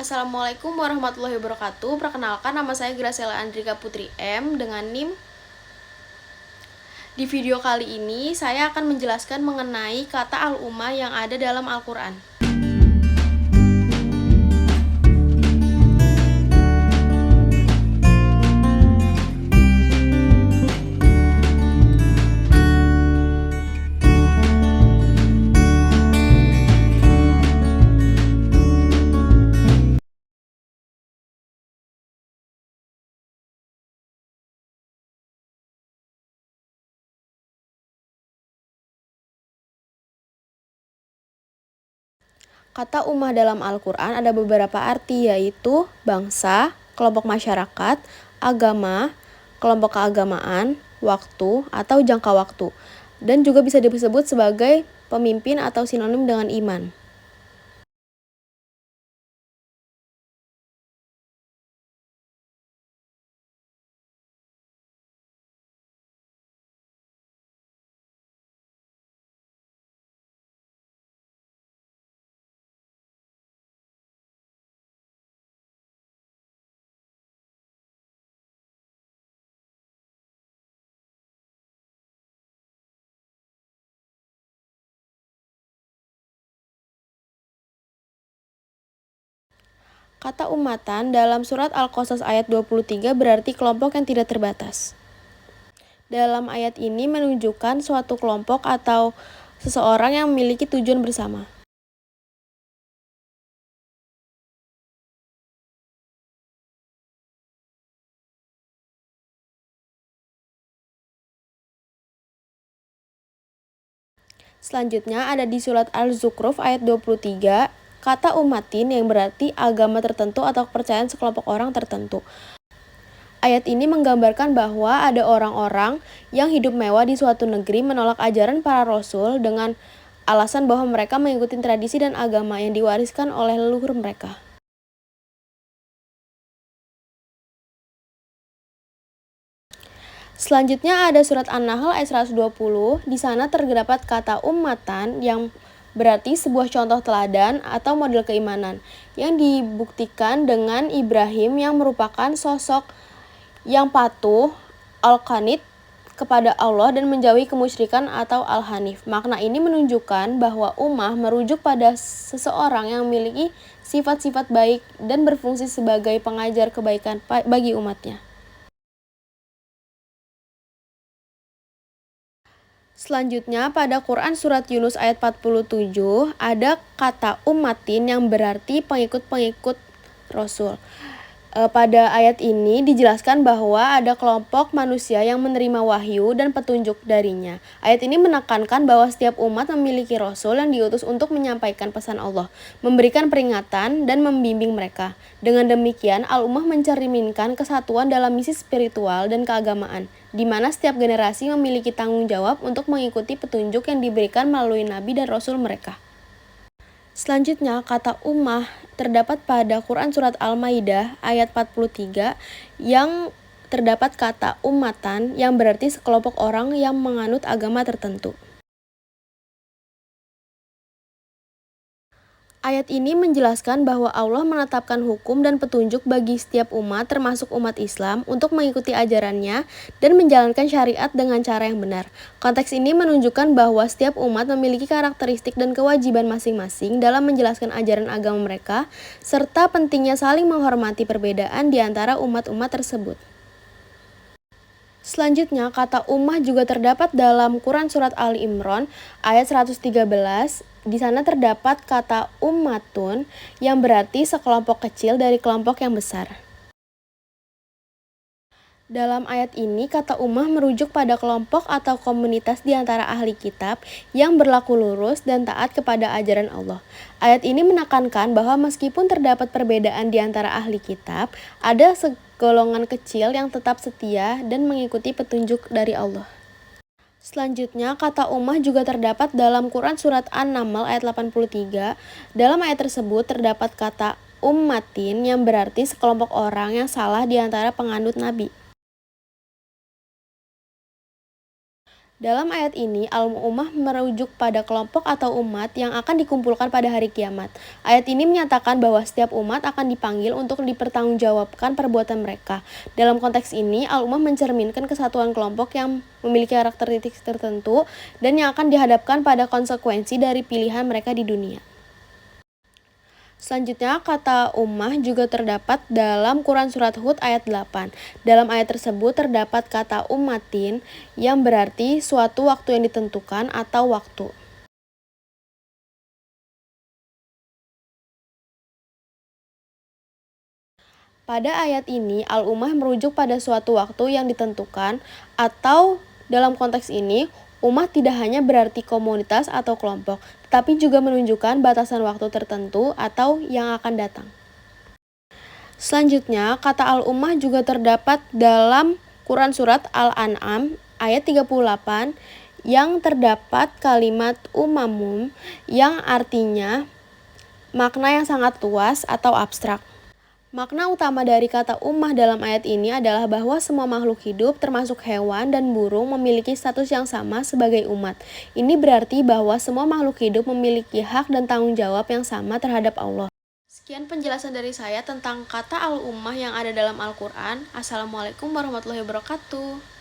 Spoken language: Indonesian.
Assalamualaikum warahmatullahi wabarakatuh. Perkenalkan, nama saya Graciela Andrika Putri M dengan NIM. Di video kali ini saya akan menjelaskan mengenai kata al-ummah yang ada dalam Al-Quran. Kata ummah dalam Al-Quran ada beberapa arti, yaitu bangsa, kelompok masyarakat, agama, kelompok keagamaan, waktu, atau jangka waktu, dan juga bisa disebut sebagai pemimpin atau sinonim dengan iman. Kata ummatan dalam surat Al-Qasas ayat 23 berarti kelompok yang tidak terbatas. Dalam ayat ini menunjukkan suatu kelompok atau seseorang yang memiliki tujuan bersama. Selanjutnya ada di surat Al-Zukhruf ayat 23, kata ummatin yang berarti agama tertentu atau kepercayaan sekelompok orang tertentu. Ayat ini menggambarkan bahwa ada orang-orang yang hidup mewah di suatu negeri menolak ajaran para rasul dengan alasan bahwa mereka mengikuti tradisi dan agama yang diwariskan oleh leluhur mereka. Selanjutnya ada surat An-Nahl ayat 120. Di sana terdapat kata ummatan yang berarti sebuah contoh teladan atau model keimanan yang dibuktikan dengan Ibrahim yang merupakan sosok yang patuh, al-qanit kepada Allah dan menjauhi kemusyrikan atau al-hanif. Makna ini menunjukkan bahwa ummah merujuk pada seseorang yang memiliki sifat-sifat baik dan berfungsi sebagai pengajar kebaikan bagi umatnya. Selanjutnya pada Quran surat Yunus ayat 47 ada kata ummatin yang berarti pengikut-pengikut Rasul. Pada ayat ini dijelaskan bahwa ada kelompok manusia yang menerima wahyu dan petunjuk darinya. Ayat ini menekankan bahwa setiap umat memiliki Rasul yang diutus untuk menyampaikan pesan Allah, memberikan peringatan, dan membimbing mereka. Dengan demikian, al-ummah mencerminkan kesatuan dalam misi spiritual dan keagamaan, di mana setiap generasi memiliki tanggung jawab untuk mengikuti petunjuk yang diberikan melalui nabi dan rasul mereka. Selanjutnya, kata ummah terdapat pada Quran surat Al-Maidah ayat 43 yang terdapat kata ummatan yang berarti sekelompok orang yang menganut agama tertentu. Ayat ini menjelaskan bahwa Allah menetapkan hukum dan petunjuk bagi setiap umat termasuk umat Islam untuk mengikuti ajarannya dan menjalankan syariat dengan cara yang benar. Konteks ini menunjukkan bahwa setiap umat memiliki karakteristik dan kewajiban masing-masing dalam menjelaskan ajaran agama mereka, serta pentingnya saling menghormati perbedaan di antara umat-umat tersebut. Selanjutnya, kata ummah juga terdapat dalam Quran surat Ali Imran ayat 113. Di sana terdapat kata ummatun yang berarti sekelompok kecil dari kelompok yang besar. Dalam ayat ini, kata ummah merujuk pada kelompok atau komunitas di antara ahli kitab yang berlaku lurus dan taat kepada ajaran Allah. Ayat ini menekankan bahwa meskipun terdapat perbedaan di antara ahli kitab, ada segolongan kecil yang tetap setia dan mengikuti petunjuk dari Allah. Selanjutnya, kata ummah juga terdapat dalam Quran surat An-Naml ayat 83. Dalam ayat tersebut terdapat kata ummatin yang berarti sekelompok orang yang salah di antara penganut nabi. Dalam ayat ini, al-ummah merujuk pada kelompok atau umat yang akan dikumpulkan pada hari kiamat. Ayat ini menyatakan bahwa setiap umat akan dipanggil untuk dipertanggungjawabkan perbuatan mereka. Dalam konteks ini, al-ummah mencerminkan kesatuan kelompok yang memiliki karakteristik tertentu dan yang akan dihadapkan pada konsekuensi dari pilihan mereka di dunia. Selanjutnya, kata ummah juga terdapat dalam Quran Surat Hud ayat 8. Dalam ayat tersebut terdapat kata ummatin yang berarti suatu waktu yang ditentukan atau waktu. Pada ayat ini, al-ummah merujuk pada suatu waktu yang ditentukan atau dalam konteks ini, ummah tidak hanya berarti komunitas atau kelompok, tetapi juga menunjukkan batasan waktu tertentu atau yang akan datang. Selanjutnya, kata al-ummah juga terdapat dalam Quran Surat Al-An'am ayat 38 yang terdapat kalimat umamum yang artinya makna yang sangat luas atau abstrak. Makna utama dari kata ummah dalam ayat ini adalah bahwa semua makhluk hidup termasuk hewan dan burung memiliki status yang sama sebagai umat. Ini berarti bahwa semua makhluk hidup memiliki hak dan tanggung jawab yang sama terhadap Allah. Sekian penjelasan dari saya tentang kata al-ummah yang ada dalam Al-Quran. Assalamualaikum warahmatullahi wabarakatuh.